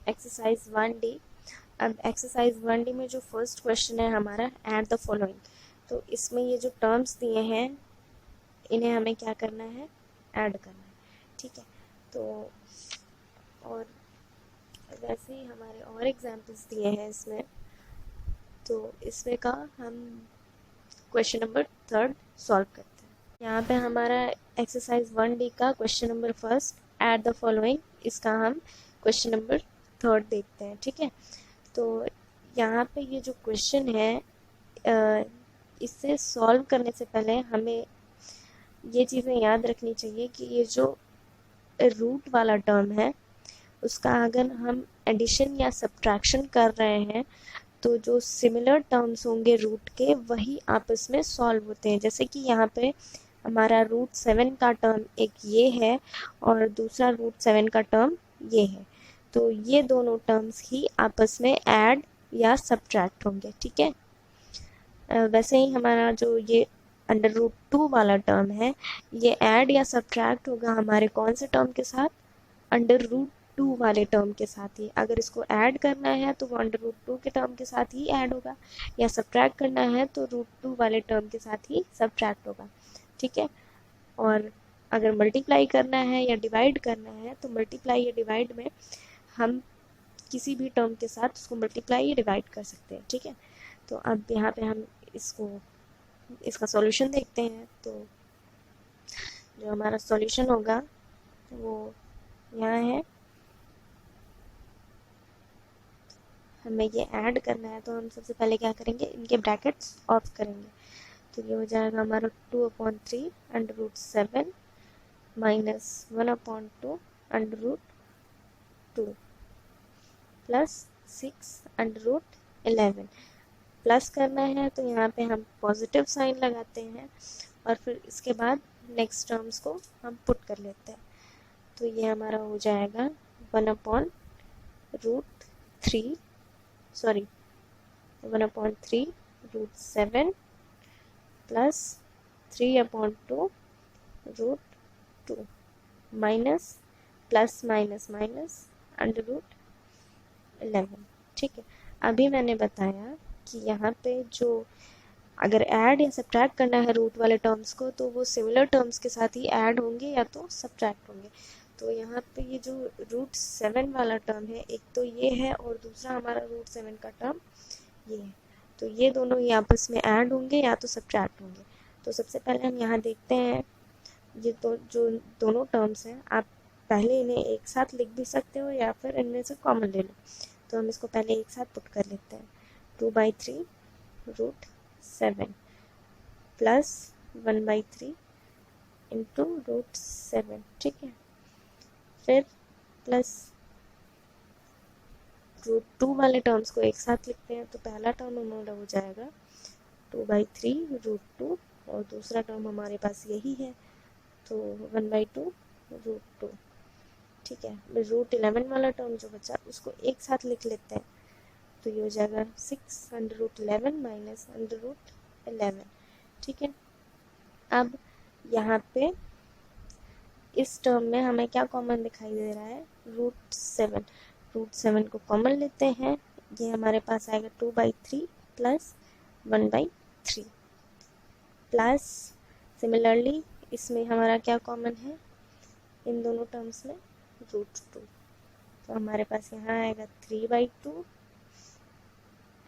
Exercise 1D। अब exercise 1D में जो फर्स्ट क्वेश्चन है हमारा, ऐड द फॉलोइंग। तो इसमें ये जो टर्म्स दिए हैं इन्हें हमें क्या करना है, ऐड करना है। ठीक है, तो और वैसे ही हमारे और एग्जाम्पल्स दिए हैं इसमें। तो इसमें का हम क्वेश्चन नंबर 3 सॉल्व करते हैं। यहाँ पे हमारा एक्सरसाइज 1D का question number first, add the following, इसका हम क्वेश्चन नंबर 3 देखते हैं। ठीक है, तो यहाँ पे ये जो क्वेश्चन है इससे सॉल्व करने से पहले हमें ये चीज़ें याद रखनी चाहिए कि ये जो रूट वाला टर्म है उसका अगर हम एडिशन या सब्ट्रैक्शन कर रहे हैं तो जो सिमिलर टर्म्स होंगे रूट के वही आपस में सॉल्व होते हैं। जैसे कि यहाँ पे हमारा √7 का टर्म एक ये है और दूसरा √7 का टर्म ये है, तो ये दोनों टर्म्स ही आपस में ऐड या सब्ट्रैक्ट होंगे। ठीक है, वैसे ही हमारा जो ये √2 वाला टर्म है ये ऐड या सब्ट्रैक्ट होगा हमारे कौन से टर्म के साथ, √2 वाले टर्म के साथ ही। अगर इसको ऐड करना है तो वो √2 के टर्म के साथ ही ऐड होगा, या सब्ट्रैक्ट करना है तो √2 वाले टर्म के साथ ही सब्ट्रैक्ट होगा। ठीक है, और अगर मल्टीप्लाई करना है या डिवाइड करना है तो मल्टीप्लाई या डिवाइड में हम किसी भी टर्म के साथ उसको मल्टीप्लाई या डिवाइड कर सकते हैं। ठीक है, तो अब यहाँ पे हम इसका सॉल्यूशन देखते हैं। तो जो हमारा सॉल्यूशन होगा वो यहाँ है, हमें ये ऐड करना है तो हम सबसे पहले क्या करेंगे, इनके ब्रैकेट्स ऑफ करेंगे। तो ये हो जाएगा हमारा 2/3 √7 माइनस 1/2 √2 प्लस 6 √11। प्लस करना है तो यहाँ पे हम पॉजिटिव साइन लगाते हैं और फिर इसके बाद नेक्स्ट टर्म्स को हम पुट कर लेते हैं। तो ये हमारा हो जाएगा 1/3 √3 plus 3/2 √2 minus plus minus minus √11। ठीक है, अभी मैंने बताया कि यहाँ पे जो अगर ऐड या सब्ट्रैक्ट करना है रूट वाले टर्म्स को तो वो सिमिलर टर्म्स के साथ ही ऐड होंगे या तो सब्ट्रैक्ट होंगे। तो यहाँ पे ये जो √7 वाला टर्म है एक तो ये है और दूसरा हमारा √7 का टर्म ये है, तो ये दोनों ही आपस में ऐड होंगे या तो सब्ट्रैक्ट होंगे। तो सबसे पहले हम यहाँ देखते हैं ये तो जो दोनों टर्म्स हैं आप पहले इन्हें एक साथ लिख भी सकते हो या फिर इनमें से कॉमन ले लो। तो हम इसको पहले एक साथ पुट कर लेते हैं। 2/3 √7 प्लस 1/3 इंटू √7। ठीक है, फिर प्लस √2 वाले टर्म्स को एक साथ लिखते हैं। तो पहला टर्म हमारा हो जाएगा 2/3 √2 और दूसरा टर्म हमारे पास यही है तो 1/2 √2। ठीक है, √11 वाला टर्म जो बचा उसको एक साथ लिख लेते हैं। तो ये हो जाएगा 6 √11 माइनस √11। ठीक है, अब यहाँ पे इस टर्म में हमें क्या कॉमन दिखाई दे रहा है, √7। √7 को कॉमन लेते हैं, ये हमारे पास आएगा 2/3 प्लस 1/3 प्लस सिमिलरली इसमें हमारा क्या कॉमन है इन दोनों टर्म्स में, √2। तो हमारे पास यहाँ आएगा 3/2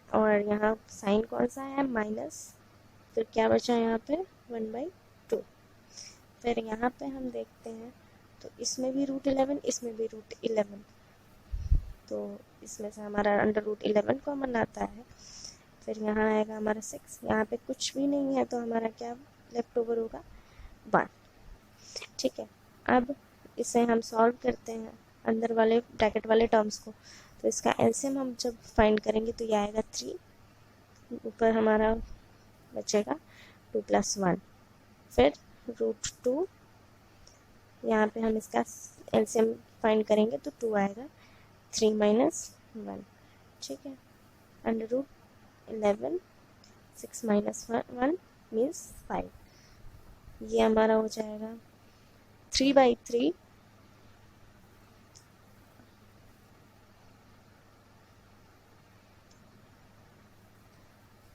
और यहाँ साइन कौन सा है, माइनस, फिर क्या बचा यहाँ पे 1/2। फिर यहाँ पे हम देखते हैं तो इसमें भी √11 इसमें भी √11, तो इसमें से हमारा √11 कॉमन आता है। फिर यहाँ आएगा हमारा 6, यहाँ पे कुछ भी नहीं है तो हमारा क्या लेफ्ट ओवर होगा, 1। ठीक है, अब इसे हम सॉल्व करते हैं अंदर वाले ब्रैकेट वाले टर्म्स को। तो इसका एलसीएम हम जब फाइंड करेंगे तो ये आएगा 3, ऊपर हमारा बचेगा 2 + 1, फिर √2, यहाँ पे हम इसका एलसीएम फाइंड करेंगे तो 2 आएगा, 3 - 1। ठीक है, √11 6 - 1 मीन्स 5। ये हमारा हो जाएगा 3/3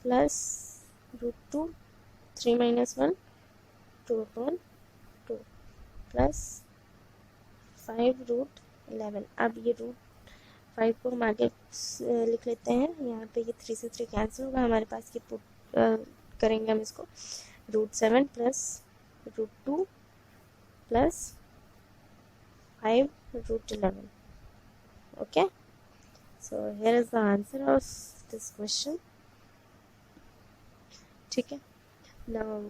प्लस √2 3 - 1 2/2 प्लस 5√11। अब ये √5 को हम आगे लिख लेते हैं, यहाँ पे ये 3 से 3 कैंसिल होगा, हमारे पास ये पुट करेंगे हम इसको √7 plus √2 plus 5√11। Okay, so here is the answer of this question. ठीक है, नाउ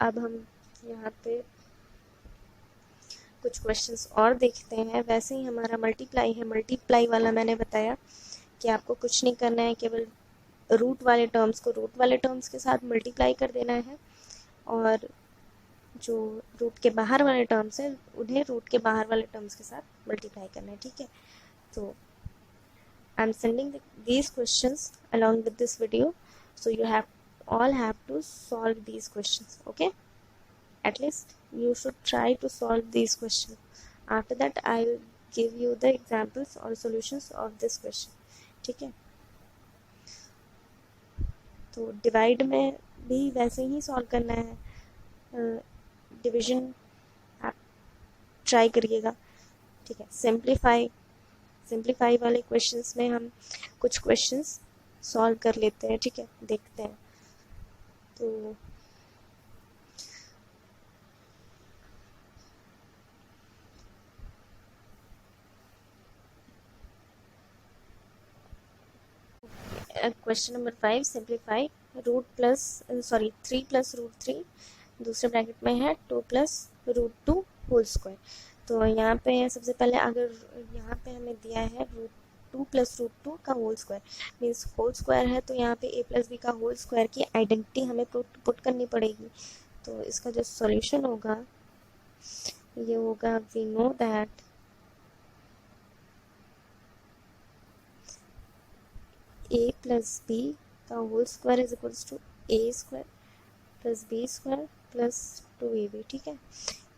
अब हम यहाँ पे कुछ क्वेश्चंस और देखते हैं। वैसे ही हमारा मल्टीप्लाई है, मल्टीप्लाई वाला मैंने बताया कि आपको कुछ नहीं करना है, केवल रूट वाले टर्म्स को रूट वाले टर्म्स के साथ मल्टीप्लाई कर देना है, और जो रूट के बाहर वाले टर्म्स हैं उन्हें रूट के बाहर वाले टर्म्स के साथ मल्टीप्लाई करना है। ठीक है, तो I am sending these questions along with this video, so you all have to solve these questions. Okay, at least you should try to solve these questions. After that I will give you the examples or solutions of this question. ठीक है, तो divide में भी वैसे ही solve करना है, division आप try करिएगा। ठीक है, सिंप्लीफाई वाले क्वेश्चंस में हम कुछ क्वेश्चंस सॉल्व कर लेते हैं। ठीक है, देखते हैं। तो क्वेश्चन नंबर 5, सिंप्लीफाई 3 + √3 दूसरे ब्रैकेट में है 2 + √2 होल स्क्वायर। तो यहाँ पे सबसे पहले अगर यहाँ पे हमें दिया है √2 + √2 का whole square, means whole square है, तो यहाँ पे a + b का होल स्क्वायर की आइडेंटिटी हमें पुट करनी पड़ेगी। तो इसका जो सॉल्यूशन होगा ये होगा, we know that a + b का whole square is equals to a² + b² + 2ab। ठीक है,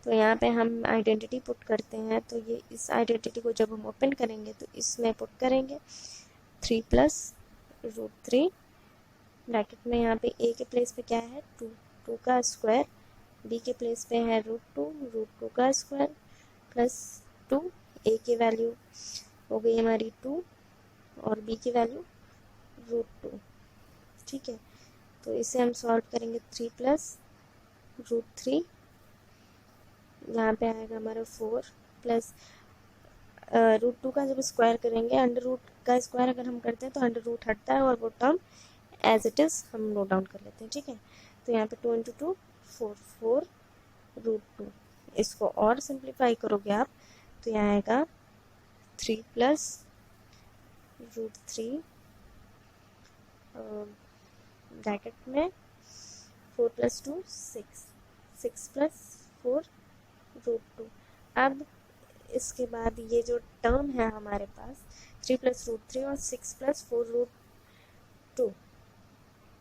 तो यहाँ पे हम आइडेंटिटी पुट करते हैं, तो ये इस आइडेंटिटी को जब हम ओपन करेंगे तो इसमें पुट करेंगे 3 + √3 ब्रैकेट में, यहाँ पे a के प्लेस पे क्या है 2 का स्क्वायर, b के प्लेस पे है √2 का स्क्वायर प्लस 2, a की वैल्यू हो गई हमारी 2 और b की वैल्यू √2। ठीक है, तो इसे हम सॉल्व करेंगे 3 + √3, यहाँ पे आएगा हमारा 4 प्लस √2 का जब स्क्वायर करेंगे, अंडर रूट का स्क्वायर अगर हम करते हैं तो अंडर रूट हटता है और वो टर्म एज इट इज़ हम नोट डाउन कर लेते हैं। ठीक है, तो यहाँ पे 2 × 2 4 √2, इसको और सिंप्लीफाई करोगे आप तो यहाँ आएगा 3 + √3 ब्रैकेट में 4 + 2 6 + 4 √2। अब इसके बाद ये जो टर्म है हमारे पास 3 + √3 और 6 + 4 √2,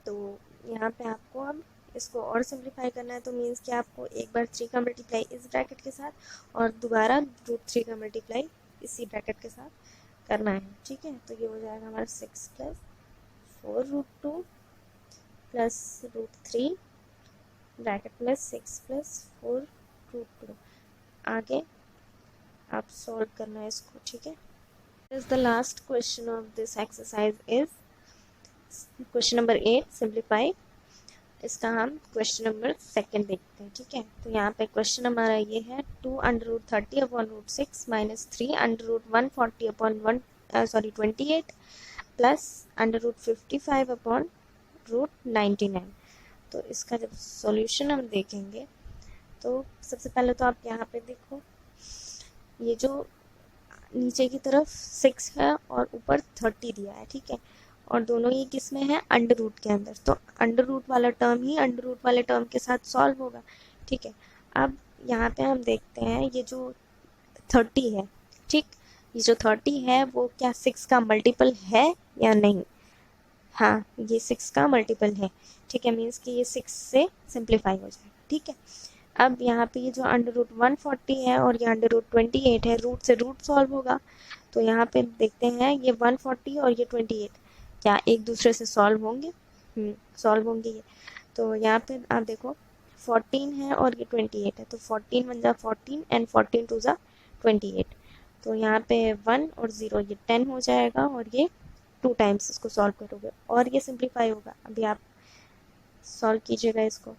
तो यहाँ पे आपको अब इसको और सिंप्लीफाई करना है, तो मीन्स कि आपको एक बार 3 का मल्टीप्लाई इस ब्रैकेट के साथ और दोबारा √3 का मल्टीप्लाई इसी ब्रैकेट के साथ करना है। ठीक है, तो ये हो जाएगा हमारा 6 + 4 √2 प्लस √3 ब्रैकेट में 6 + 4 √2। आगे आप सॉल्व करना है इसको। ठीक है, the last question of this exercise is question number 8, simplify. इसका हम क्वेश्चन नंबर 2 देखते हैं। ठीक है, तो यहाँ पे क्वेश्चन हमारा ये है 2 √ 30/√6 - 3 √ 140/28 प्लस √ 55/√99। तो इसका जब सॉल्यूशन हम देखेंगे तो सबसे पहले तो आप यहाँ पे देखो, ये जो नीचे की तरफ 6 है और ऊपर 30 दिया है। ठीक है, और दोनों ही किस में है, अंडर रूट के अंदर, तो अंडर रूट वाला टर्म ही अंडर रूट वाले टर्म के साथ सॉल्व होगा। ठीक है, अब यहाँ पे हम देखते हैं ये जो 30 है, ठीक, ये जो 30 है वो क्या 6 का मल्टीपल है या नहीं? हाँ, ये 6 का मल्टीपल है। ठीक है, मीन्स कि ये 6 से सिंप्लीफाई हो जाएगा। ठीक है, अब यहाँ पे ये जो अंडर रूट 140 है और ये अंडर रूट 28 है, रूट से रूट सॉल्व होगा। तो यहाँ पे देखते हैं ये 140 और ये 28 क्या एक दूसरे से सॉल्व होंगे? सॉल्व होंगे ये। तो यहाँ पे आप देखो 14 है और ये 28 है, तो 14 1 जा 14 एंड 14 2 जा 28। तो यहाँ पे 1 और 0 ये 10 हो जाएगा और ये 2 टाइम्स इसको सॉल्व करोगे और ये सिंप्लीफाई होगा। अभी आप सॉल्व कीजिएगा इसको,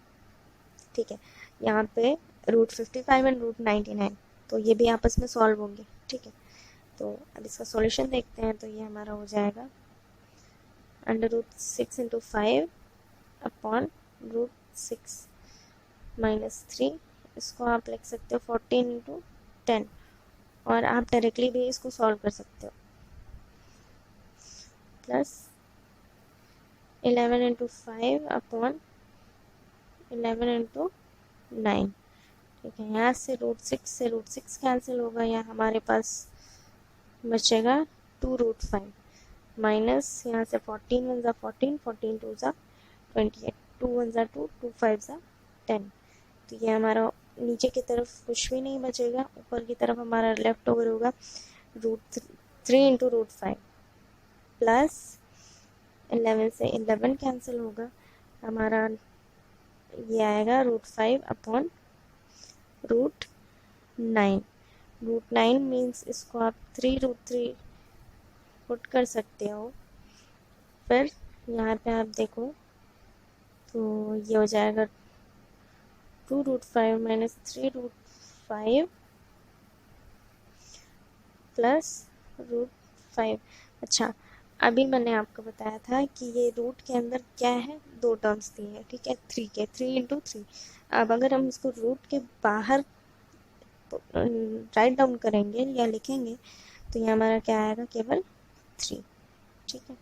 ठीक है। यहाँ पे √55 एंड √99, तो ये भी आपस में सॉल्व होंगे, ठीक है। तो अब इसका सॉल्यूशन देखते हैं। तो ये हमारा हो जाएगा √6 × 5 अपॉन √6 -3। इसको आप लिख सकते हो 14 × 10 और आप डायरेक्टली भी इसको सॉल्व कर सकते हो। प्लस 11 × 5 अपॉन 11 × 9, ठीक है। यहाँ से √6 से √6 कैंसिल होगा, यहाँ हमारे पास बचेगा 2√5 माइनस यहाँ से 14 1 जा 14, 14 2 जा 28, 2 1 जा 2, 2 5 जा 10। तो ये हमारा नीचे की तरफ कुछ भी नहीं बचेगा, ऊपर की तरफ हमारा लेफ्ट ओवर होगा √3 × √5 प्लस 11 से 11 कैंसिल होगा, हमारा ये आएगा √5 अपॉन √9। √9 मीन्स इसको आप 3√3 पुट कर सकते हो। फिर यहाँ पे आप देखो तो ये हो जाएगा 2√5 माइनस 3√5 प्लस √5। अच्छा, अभी मैंने आपको बताया था कि ये रूट के अंदर क्या है, 2 टर्म्स दी है, ठीक है, 3 के 3 × 3। अब अगर हम इसको रूट के बाहर राइट डाउन करेंगे या लिखेंगे तो ये हमारा क्या आएगा, केवल 3, ठीक है।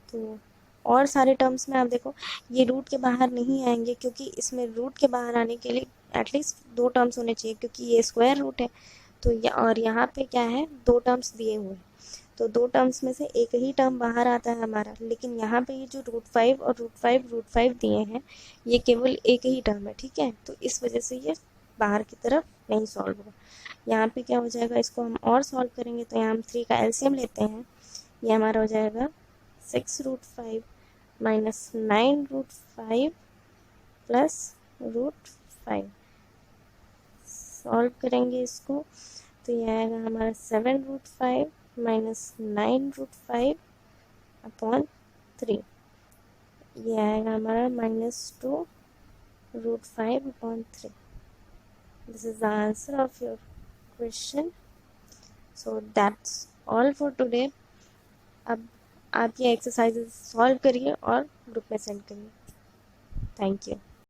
तो और सारे टर्म्स में आप देखो ये रूट के बाहर नहीं आएंगे, क्योंकि इसमें रूट के बाहर आने के लिए एटलीस्ट 2 टर्म्स होने चाहिए, क्योंकि ये स्क्वायर रूट है। तो और यहाँ पे क्या है, 2 टर्म्स दिए हुए हैं, तो 2 टर्म्स में से एक ही टर्म बाहर आता है हमारा। लेकिन यहाँ पे ये जो √5 और √5 दिए हैं, ये केवल एक ही टर्म है, ठीक है। तो इस वजह से ये बाहर की तरफ नहीं सॉल्व होगा। यहाँ पे क्या हो जाएगा, इसको हम और सॉल्व करेंगे तो यहाँ हम 3 का एलसीएम लेते हैं। ये हमारा हो जाएगा 6√5 माइनस 9√5 प्लस √5। सॉल्व करेंगे इसको तो ये आएगा हमारा 7√5 माइनस 9√5 अपॉन 3। ये आएगा हमारा -2√5 upon 3। This is the answer of your question. So that's all for today. अब आप ये एक्सरसाइजेस सॉल्व करिए और ग्रुप में सेंड करिए। Thank you.